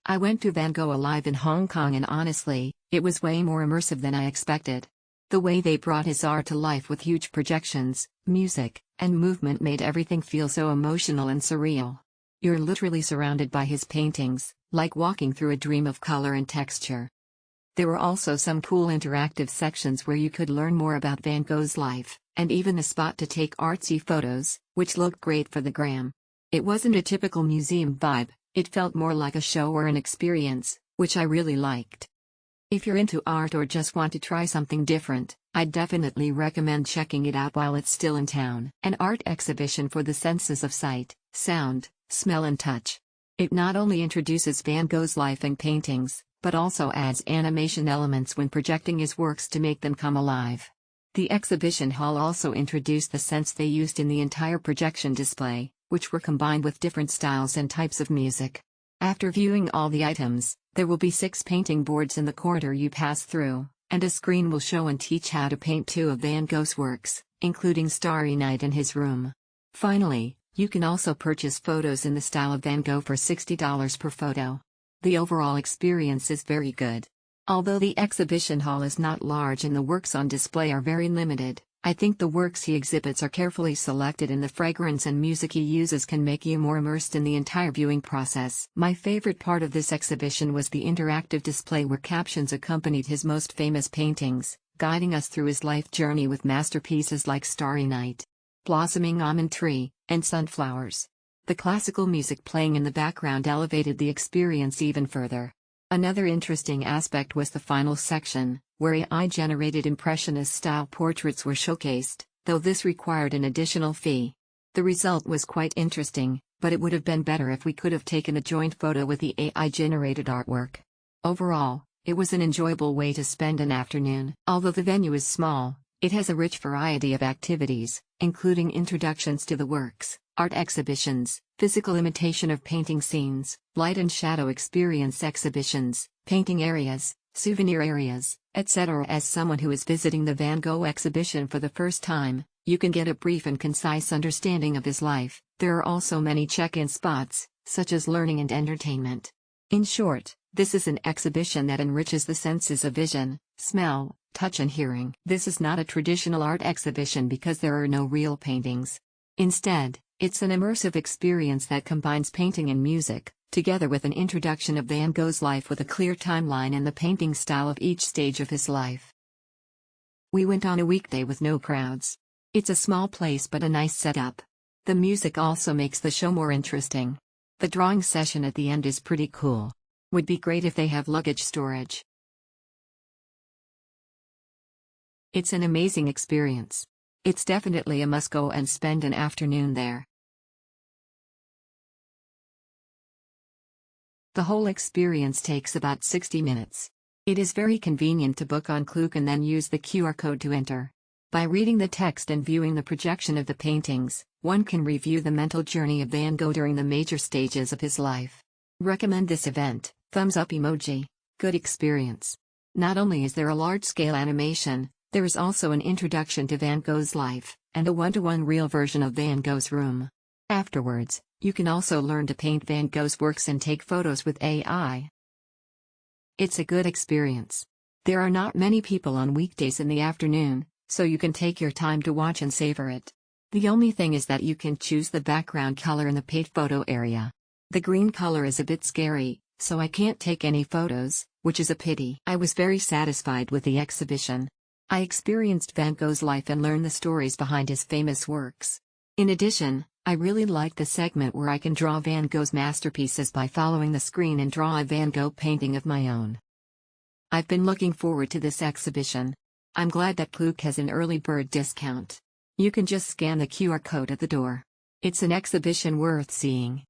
I went to Van Gogh Alive in Hong Kong and honestly, it was way more immersive than I expected. The way they brought his art to life with huge projections, music, and movement made everything feel so emotional and surreal. You're literally surrounded by his paintings, like walking through a dream of color and texture. There were also some cool interactive sections where you could learn more about Van Gogh's life, and even a spot to take artsy photos, which looked great for the gram. It wasn't a typical museum vibe, it felt more like a show or an experience, which I really liked. If you're into art or just want to try something different, I'd definitely recommend checking it out while it's still in town. An art exhibition for the senses of sight, sound, smell and touch. It not only introduces Van Gogh's life and paintings, but also adds animation elements when projecting his works to make them come alive. The exhibition hall also introduced the scents they used in the entire projection display, which were combined with different styles and types of music. After viewing all the items, there will be 6 painting boards in the corridor you pass through, and a screen will show and teach how to paint 2 of Van Gogh's works, including Starry Night in his room. Finally, you can also purchase photos in the style of Van Gogh for $60 per photo. The overall experience is very good. Although the exhibition hall is not large and the works on display are very limited, I think the works he exhibits are carefully selected and the fragrance and music he uses can make you more immersed in the entire viewing process. My favorite part of this exhibition was the interactive display where captions accompanied his most famous paintings, guiding us through his life journey with masterpieces like Starry Night, Blossoming Almond Tree, and Sunflowers. The classical music playing in the background elevated the experience even further. Another interesting aspect was the final section, where AI-generated Impressionist-style portraits were showcased, though this required an additional fee. The result was quite interesting, but it would have been better if we could have taken a joint photo with the AI-generated artwork. Overall, it was an enjoyable way to spend an afternoon. Although the venue is small, it has a rich variety of activities, including introductions to the works, art exhibitions, physical imitation of painting scenes, light and shadow experience exhibitions, painting areas, souvenir areas, etc. As someone who is visiting the Van Gogh exhibition for the first time, you can get a brief and concise understanding of his life. There are also many check-in spots, such as learning and entertainment. In short, this is an exhibition that enriches the senses of vision, smell, touch and hearing. This is not a traditional art exhibition because there are no real paintings. Instead, it's an immersive experience that combines painting and music, together with an introduction of Van Gogh's life with a clear timeline and the painting style of each stage of his life. We went on a weekday with no crowds. It's a small place but a nice setup. The music also makes the show more interesting. The drawing session at the end is pretty cool. Would be great if they have luggage storage. It's an amazing experience. It's definitely a must-go and spend an afternoon there. The whole experience takes about 60 minutes. It is very convenient to book on Klook and then use the QR code to enter. By reading the text and viewing the projection of the paintings, one can review the mental journey of Van Gogh during the major stages of his life. Recommend this event, thumbs up emoji, good experience. Not only is there a large-scale animation, there is also an introduction to Van Gogh's life, and a one-to-one real version of Van Gogh's room. Afterwards, you can also learn to paint Van Gogh's works and take photos with AI. It's a good experience. There are not many people on weekdays in the afternoon, so you can take your time to watch and savor it. The only thing is that you can choose the background color in the paint photo area. The green color is a bit scary, so I can't take any photos, which is a pity. I was very satisfied with the exhibition. I experienced Van Gogh's life and learned the stories behind his famous works. In addition, I really liked the segment where I can draw Van Gogh's masterpieces by following the screen and draw a Van Gogh painting of my own. I've been looking forward to this exhibition. I'm glad that Klook has an early bird discount. You can just scan the QR code at the door. It's an exhibition worth seeing.